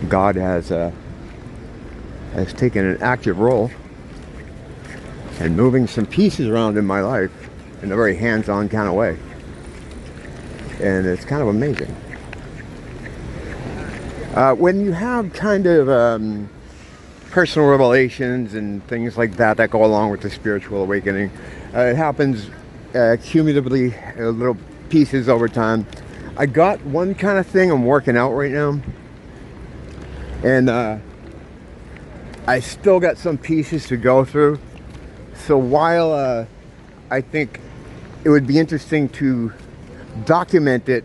God has taken an active role and moving some pieces around in my life in a very hands-on kind of way. And it's kind of amazing. When you have kind of personal revelations and things like that that go along with the spiritual awakening, it happens cumulatively, little pieces over time. I got one kind of thing I'm working out right now. And I still got some pieces to go through. So while I think it would be interesting to document it,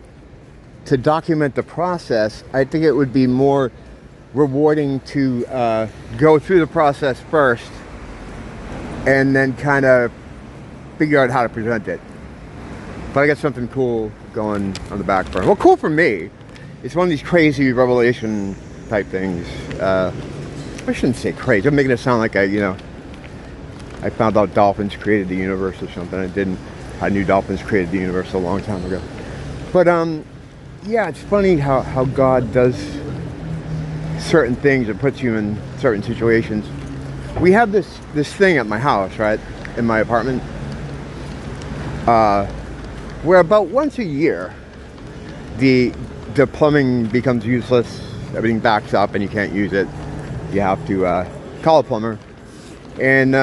to document the process, I think it would be more rewarding to go through the process first and then kind of figure out how to present it. But I got something cool going on the back burner. Well, cool for me. It's one of these crazy revelation type things. I shouldn't say crazy. I'm making it sound like I found out dolphins created the universe or something. I didn't. I knew dolphins created the universe a long time ago. But yeah, it's funny how God does certain things and puts you in certain situations. We have this thing at my house, right, in my apartment, where about once a year the plumbing becomes useless. Everything backs up and you can't use it. You have to call a plumber, and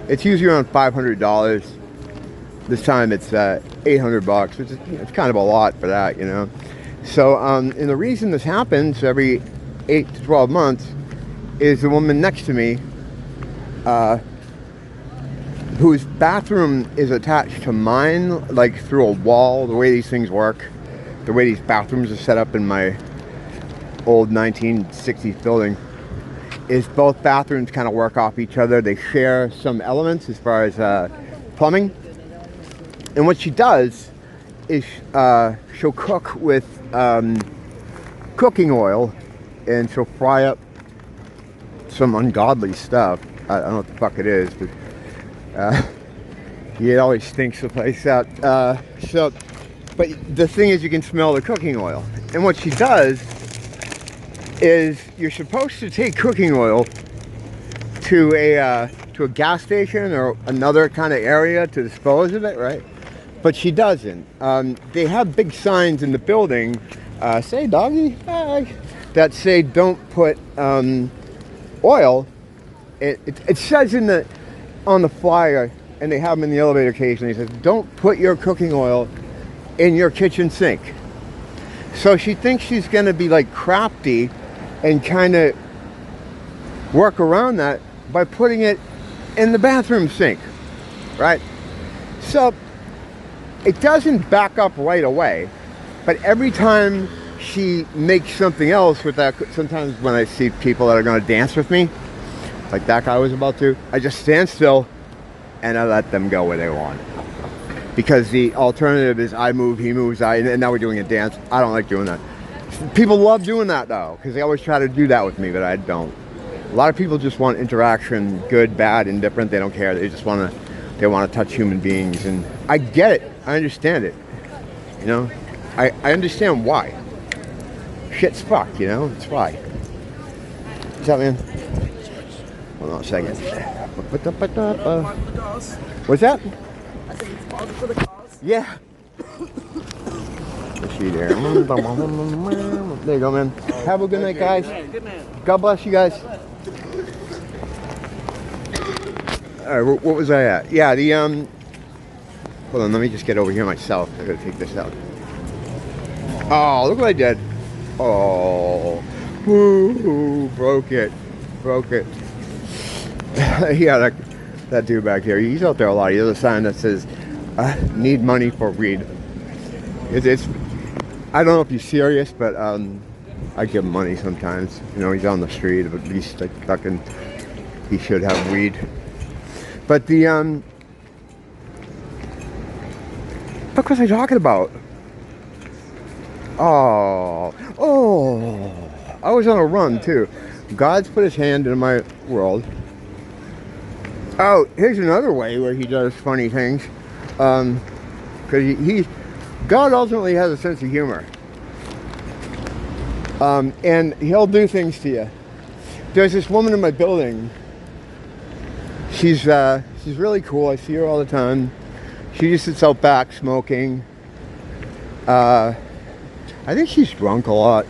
it's usually around $500. This time it's $800, which is it's kind of a lot for that, you know. So, and the reason this happens every 8 to 12 months is the woman next to me, whose bathroom is attached to mine, like through a wall. The way these things work, the way these bathrooms are set up in my old 1960s building, is both bathrooms kind of work off each other. They share some elements as far as plumbing. And what she does is she'll cook with cooking oil, and she'll fry up some ungodly stuff. I don't know what the fuck it is, but it always stinks the place out. But the thing is, you can smell the cooking oil. And what she does is, you're supposed to take cooking oil to a gas station or another kind of area to dispose of it, right? But she doesn't. They have big signs in the building, say doggy, that say don't put oil. It says on the flyer, and they have them in the elevator occasionally, it says don't put your cooking oil in your kitchen sink. So she thinks she's going to be like crafty and kind of work around that by putting it in the bathroom sink, right? So it doesn't back up right away, but every time she makes something else with that, sometimes when I see people that are going to dance with me, like that guy was about to, I just stand still and I let them go where they want. Because the alternative is I move, he moves, and now we're doing a dance. I don't like doing that. People love doing that though, because they always try to do that with me, but I don't. A lot of people just want interaction, good, bad, indifferent. They don't care. They just want to touch human beings, and I get it. I understand it. You know, I understand why. Shit's fucked, you know. It's why. What's up, man? Hold on a second. What's that? I think it's part for the cars. Yeah. Let's see there. There you go, man. Have a good night, guys. Good man. God bless you guys. All right, what was I at? Yeah, hold on, let me just get over here myself. I gotta take this out. Oh, look what I did. Oh, woo, broke it. Yeah, that dude back there, he's out there a lot. He has a sign that says, need money for weed. It's I don't know if he's serious, but I give him money sometimes. You know, he's on the street, but at least like fucking, he should have weed. But what was I talking about? Oh, I was on a run too. God's put his hand in my world. Oh, here's another way where he does funny things. Because God ultimately has a sense of humor. And he'll do things to you. There's this woman in my building. She's really cool. I see her all the time. She just sits out back smoking. I think she's drunk a lot.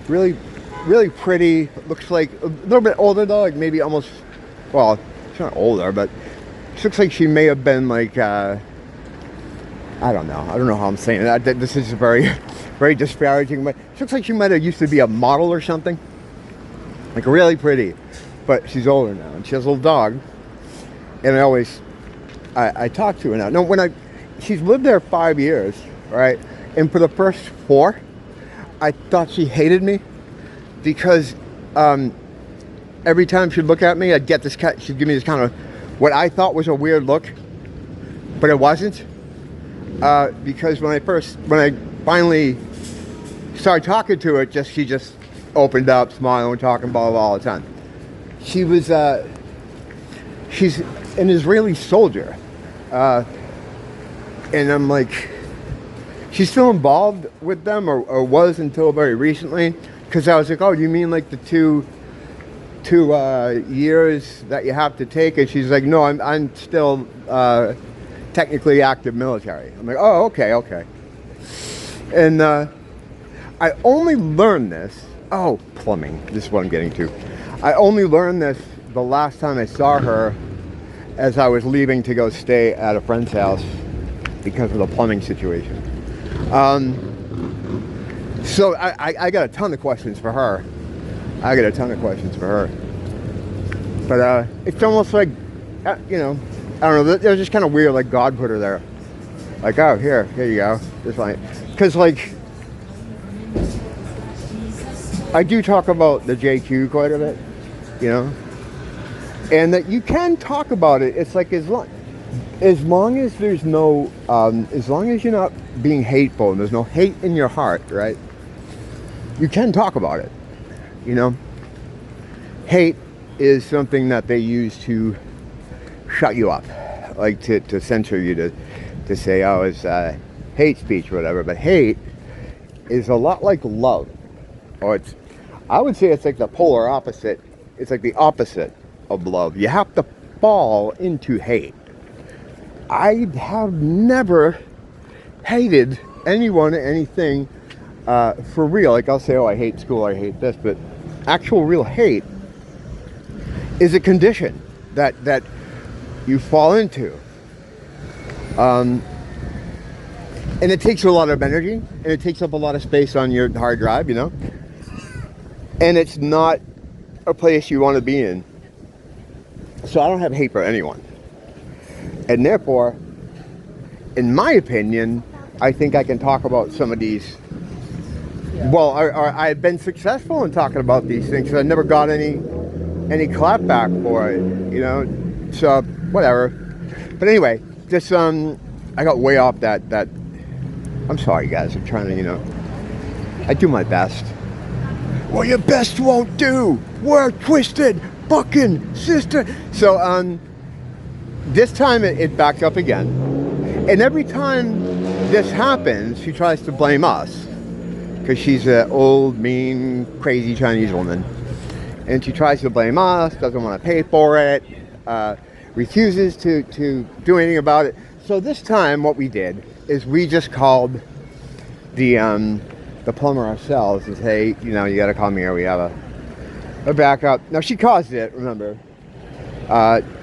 Really, really pretty. Looks like a little bit older though, like maybe almost, well, she's not older, but she looks like she may have been like, I don't know how I'm saying that. This is very, very disparaging, but she looks like she might have used to be a model or something. Like really pretty, but she's older now, and she has a little dog. And I talk to her now. No, she's lived there 5 years, right? And for the first 4, I thought she hated me because every time she'd look at me, I'd get this she'd give me this kind of what I thought was a weird look, but it wasn't. Because when I finally started talking to her, she just opened up, smiling, talking, blah, blah, blah, all the time. She's an Israeli soldier. And I'm like, she's still involved with them, or was until very recently. Because I was like, oh, you mean like the two years that you have to take? And she's like, no, I'm still technically active military. I'm like, oh, okay. And I only learned this. Oh, plumbing. This is what I'm getting to. I only learned this the last time I saw her as I was leaving to go stay at a friend's house because of the plumbing situation. So I got a ton of questions for her. But it's almost like, you know, I don't know, it was just kind of weird, like God put her there. Like, oh, here you go. Just like, because like, I do talk about the JQ quite a bit, you know, and that you can talk about it. It's like as long as there's no, as long as you're not being hateful and there's no hate in your heart, right? You can talk about it, you know. Hate is something that they use to shut you up, like to censor you, to say, oh, it's hate speech or whatever. But hate is a lot like love, or I would say it's like the polar opposite. It's like the opposite of love. You have to fall into hate. I have never hated anyone, anything, for real. Like I'll say, oh, I hate school, I hate this, but actual real hate is a condition that you fall into. And it takes a lot of energy, and it takes up a lot of space on your hard drive, you know? And it's not a place you want to be in. So I don't have hate for anyone. And therefore, in my opinion, I think I can talk about some of these. Well, I've been successful in talking about these things because I never got any clapback for it, you know? So, whatever. But anyway, just, I got way off that, I'm sorry guys, I'm trying to, you know, I do my best. Well, your best won't do. We're twisted, fucking sister. So, this time it backed up again. And every time this happens, she tries to blame us. Because she's an old, mean, crazy Chinese woman. And she tries to blame us, doesn't want to pay for it, refuses to do anything about it. So this time what we did is we just called the plumber ourselves and say, hey, you know, you got to call me here. We have a backup. Now she caused it, remember.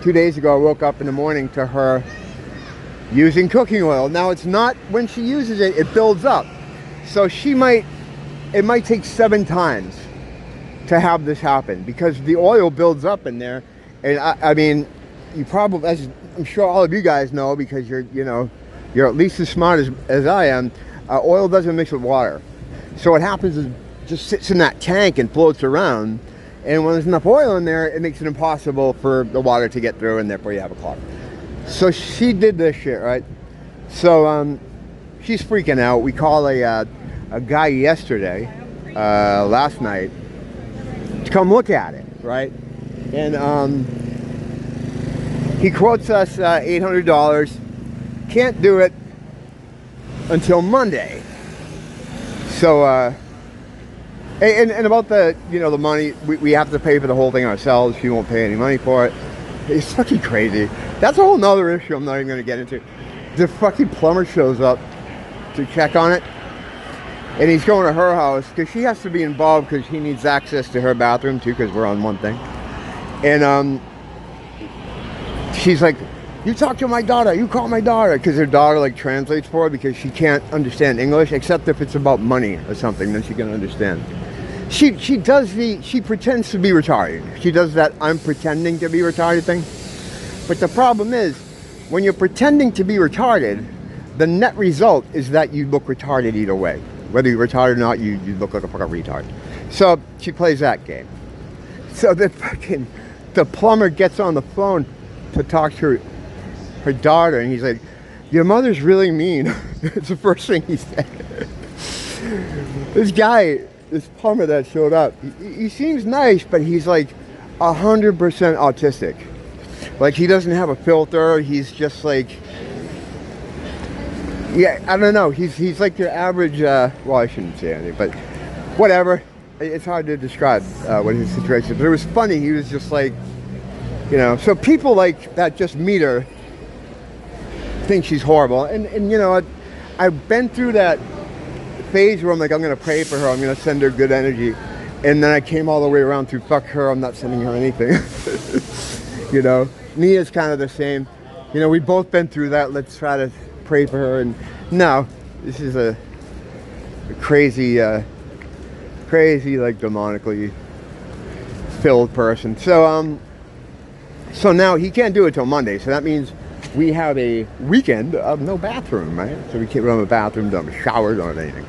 2 days ago I woke up in the morning to her using cooking oil. Now it's not when she uses it, it builds up. So it might take 7 times to have this happen because the oil builds up in there. And I mean, you probably, as I'm sure all of you guys know, because you're at least as smart as I am, oil doesn't mix with water. So what happens is it just sits in that tank and floats around. And when there's enough oil in there, it makes it impossible for the water to get through, and therefore you have a clog. So she did this shit, right? So she's freaking out. We call a guy yesterday, last night, to come look at it, right? And he quotes us $800. Can't do it until Monday. So And about the, you know, the money, we have to pay for the whole thing ourselves. She won't pay any money for it. It's fucking crazy. That's a whole nother issue I'm not even going to get into. The fucking plumber shows up to check on it. And he's going to her house because she has to be involved because he needs access to her bathroom too because we're on one thing. And she's like, you talk to my daughter, you call my daughter, because her daughter like translates for her because she can't understand English except if it's about money or something, then she can understand. She pretends to be retarded. She does that I'm pretending to be retarded thing. But the problem is, when you're pretending to be retarded, the net result is that you look retarded either way. Whether you're retarded or not, you look like a fucking retard. So she plays that game. So the plumber gets on the phone to talk to her daughter, and he's like, your mother's really mean. It's the first thing he said. This plumber that showed up, he seems nice, but he's like 100% autistic. Like, he doesn't have a filter. He's just like, yeah, I don't know. He's like your average, well, I shouldn't say anything, but whatever. It's hard to describe what his situation is. But it was funny. He was just like, you know, so people like that just meet her, think she's horrible. And you know, I've been through that phase where I'm like, I'm going to pray for her. I'm going to send her good energy. And then I came all the way around to fuck her. I'm not sending her anything. You know, Nia's kind of the same. You know, we've both been through that. Let's try to pray for her. And no, this is a crazy, crazy, like demonically filled person. So, so now he can't do it till Monday. So that means we have a weekend of no bathroom, right? So we can't run a bathroom, don't have a shower, don't have anything.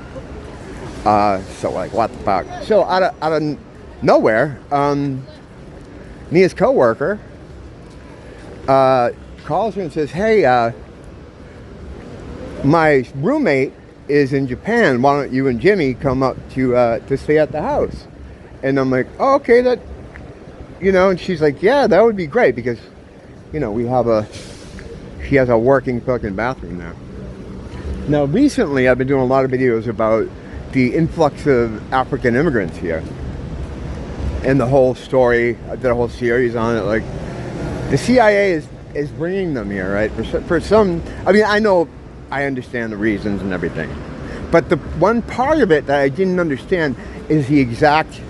So like, what the fuck? So out of nowhere, Nia's coworker calls her and says, hey, my roommate is in Japan. Why don't you and Jimmy come up to stay at the house? And I'm like, oh, okay, that, you know, and she's like, yeah, that would be great because, you know, she has a working fucking bathroom now. Now, recently, I've been doing a lot of videos about the influx of African immigrants here. And the whole story, I did a whole series on it. Like, the CIA is bringing them here, right? For some, I mean, I understand the reasons and everything. But the one part of it that I didn't understand is the exact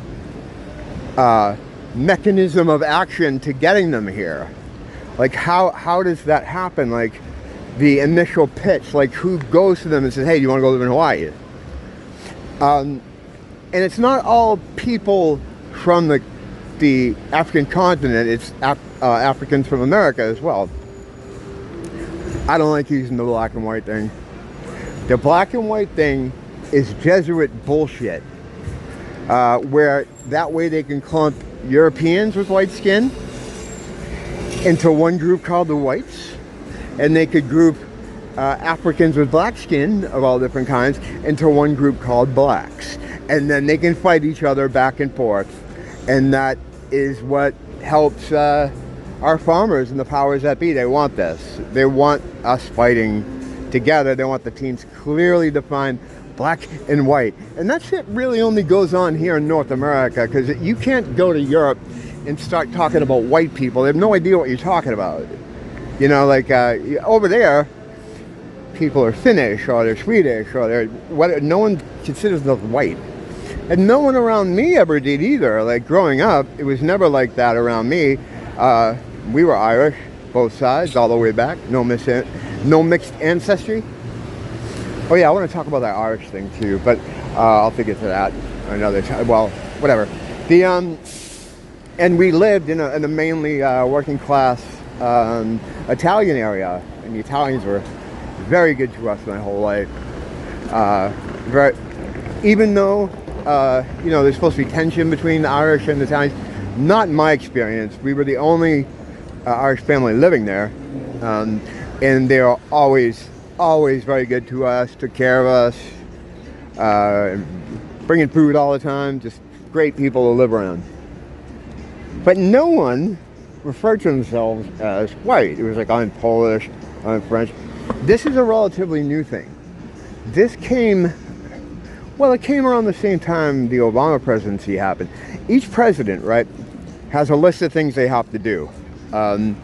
mechanism of action to getting them here. Like, how does that happen? Like, the initial pitch, like, who goes to them and says, hey, do you want to go live in Hawaii? And it's not all people from the African continent, it's Africans from America as well. I don't like using the black and white thing. The black and white thing is Jesuit bullshit, where that way they can clump Europeans with white skin into one group called the whites, and they could group Africans with black skin of all different kinds into one group called blacks, and then they can fight each other back and forth, and that is what helps our farmers and the powers that be. They want this. They want us fighting together. They want the teams clearly defined, black and white. And that shit really only goes on here in North America, because you can't go to Europe and start talking about white people. They have no idea what you're talking about. You know, like over there, people are Finnish or they're Swedish or they're what. No one considers them white, and no one around me ever did either. Like growing up, it was never like that around me. We were Irish, both sides, all the way back. No mixed ancestry. Oh yeah, I want to talk about that Irish thing too, but I'll get to that another time. Well, whatever. And we lived in a mainly working class Italian area, and the Italians were very good to us my whole life. Even though you know, there's supposed to be tension between the Irish and the Italians, not in my experience. We were the only Irish family living there, and they were always very good to us, took care of us, bringing food all the time, just great people to live around. But no one referred to themselves as white. It was like, I'm Polish, I'm French. This is a relatively new thing. This came Well, it came around the same time the Obama presidency happened. Each president, right, has a list of things they have to do. And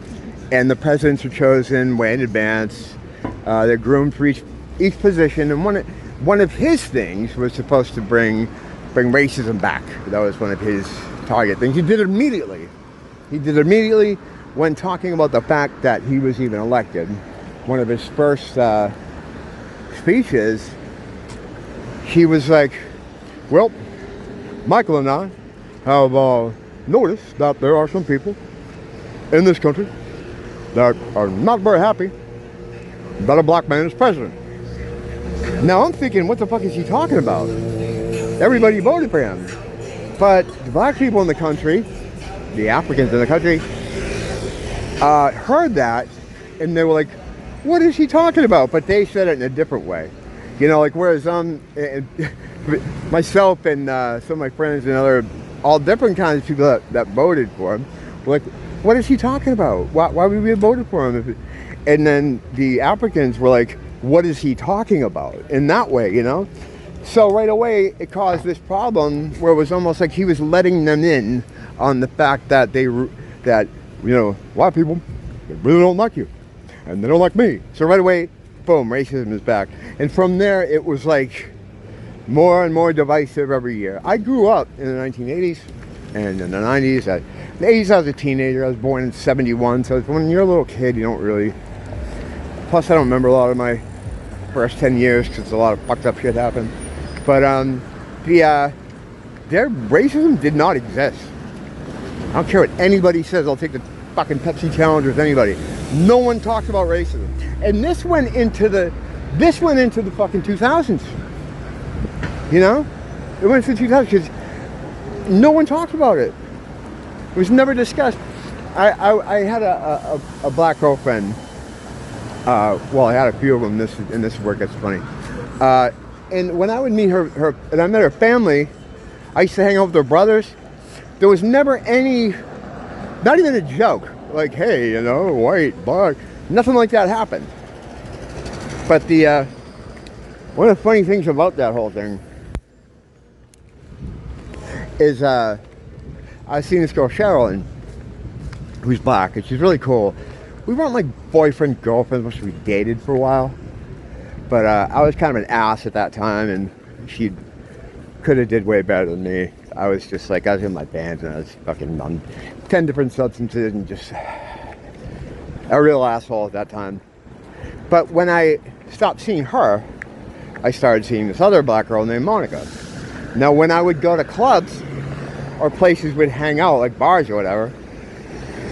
the presidents are chosen way in advance. They're groomed for each position. And one of his things was supposed to bring racism back. That was one of his target things. He did it immediately. He did it immediately when talking about the fact that he was even elected. One of his first speeches, he was like, well, Michael and I have noticed that there are some people in this country that are not very happy that a black man is president. Now I'm thinking, what the fuck is he talking about? Everybody voted for him. But the black people in the country, the Africans in the country, heard that and they were like, what is he talking about? But they said it in a different way. You know, like whereas myself and some of my friends and all different kinds of people that voted for him were like, what is he talking about? Why would we have voted for him? And then the Africans were like, what is he talking about? In that way, you know? So right away, it caused this problem where it was almost like he was letting them in on the fact that you know, a lot of people, they really don't like you. And they don't like me. So right away, boom, racism is back. And from there, it was like more and more divisive every year. I grew up in the 1980s and in the 90s. In the 80s, I was a teenager. I was born in 71. So when you're a little kid, you don't really... Plus, I don't remember a lot of my first 10 years because a lot of fucked up shit happened. But their racism did not exist. I don't care what anybody says. I'll take the fucking Pepsi challenge with anybody. No one talks about racism. And this went into the fucking 2000s. You know? It went into the 2000s because no one talked about it. It was never discussed. I had a black girlfriend. Well, I had a few of them in this work. It's funny. And when I would meet her, and I met her family, I used to hang out with her brothers. There was never any, not even a joke. Like, hey, you know, white, black. Nothing like that happened. But one of the funny things about that whole thing is I was seeing this girl, Sherilyn, who's black, and she's really cool. We weren't like boyfriend, girlfriend, which we dated for a while. But I was kind of an ass at that time, and she could have did way better than me. I was just like, I was in my band, and I was fucking on 10 different substances, and just a real asshole at that time. But when I stopped seeing her, I started seeing this other black girl named Monica. Now, when I would go to clubs or places we'd hang out, like bars or whatever,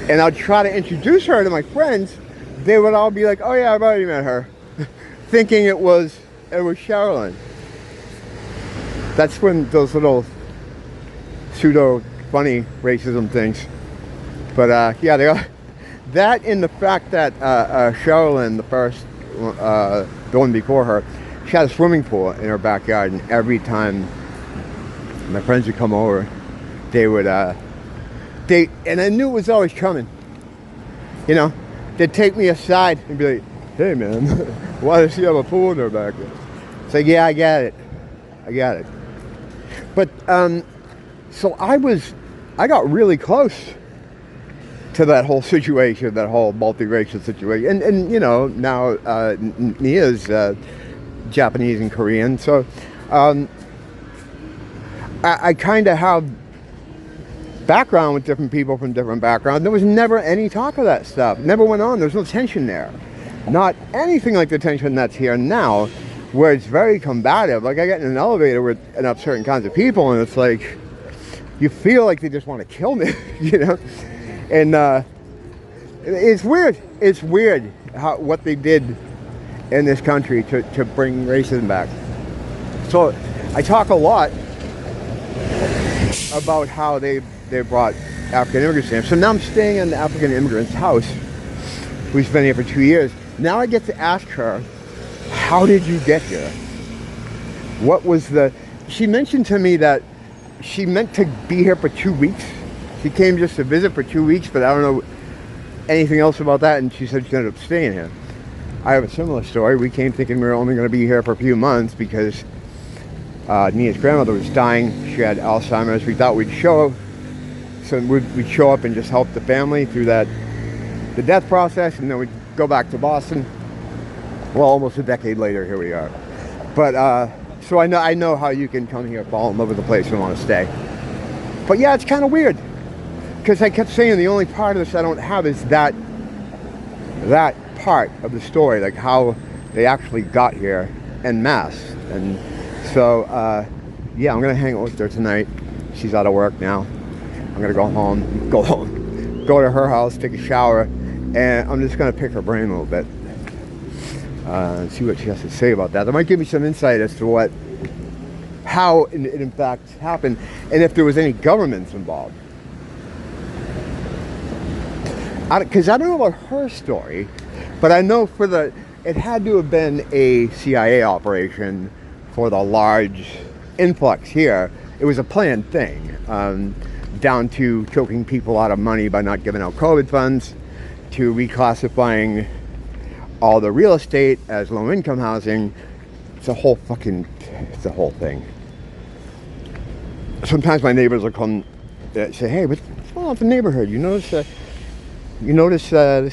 and I'd try to introduce her to my friends, they would all be like, oh yeah, I've already met her. Thinking it was Sherilyn. That's when those little pseudo funny racism things. But yeah, they are. That and the fact that Sherilyn, the one before her, she had a swimming pool in her backyard, and every time my friends would come over, they would, and I knew it was always coming. You know, they'd take me aside and be like, hey man, why does she have a pool in her backyard? It's like, yeah, I got it. But, so I got really close to that whole situation, that whole multiracial situation. And you know, now Nia's Japanese and Korean, so I kind of have background with different people from different backgrounds. There was never any talk of that stuff. Never went on. There's no tension there. Not anything like the tension that's here now, where it's very combative. Like I get in an elevator with enough certain kinds of people, and it's like, you feel like they just want to kill me, you know? And it's weird. It's weird what they did in this country to bring racism back. So I talk a lot about how they brought African immigrants in. So now I'm staying in the African immigrant's house, who's been here for 2 years. Now I get to ask her, how did you get here? What was she mentioned to me that she meant to be here for 2 weeks. She came just to visit for 2 weeks, but I don't know anything else about that, and she said she ended up staying here. I have a similar story. We came thinking we were only going to be here for a few months because Nia's grandmother was dying. She had Alzheimer's. We thought we'd show up and just help the family through the death process, and then we'd go back to Boston. Well, almost a decade later, here we are. But so I know how you can come here, fall in love with the place, and want to stay. But yeah, it's kind of weird because I kept saying the only part of this I don't have is that part of the story, like how they actually got here en masse. And so yeah, I'm gonna hang out with her tonight. She's out of work now. I'm gonna go to her house, take a shower, and I'm just gonna pick her brain a little bit and see what she has to say about that. That might give me some insight as to how it in fact happened, and if there was any governments involved. Because I don't know about her story, but I know it had to have been a CIA operation for the large influx here. It was a planned thing, down to choking people out of money by not giving out COVID funds, to reclassifying all the real estate as low-income housing. It's a whole thing. Sometimes my neighbors will come say, "Hey, what's going on with the neighborhood? You notice this?"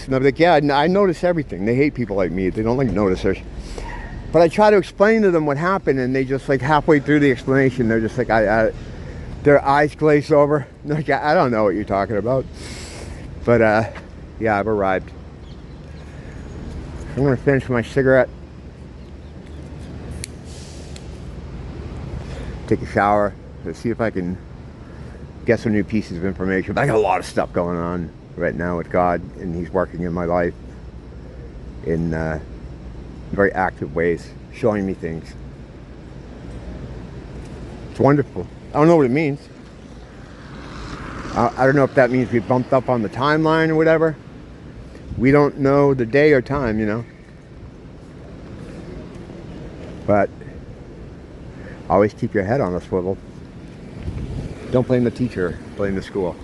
And I'm like, "Yeah, I notice everything." They hate people like me. They don't like noticers. But I try to explain to them what happened, and they just, like, halfway through the explanation, they're just like, their eyes glaze over. Like, I don't know what you're talking about. But yeah, I've arrived. I'm gonna finish my cigarette, take a shower, to see if I can get some new pieces of information. But I got a lot of stuff going on right now with God, and He's working in my life in very active ways, showing me things. It's wonderful. I don't know what it means. I don't know if that means we bumped up on the timeline or whatever. We don't know the day or time, you know. But always keep your head on a swivel. Don't blame the teacher, blame the school.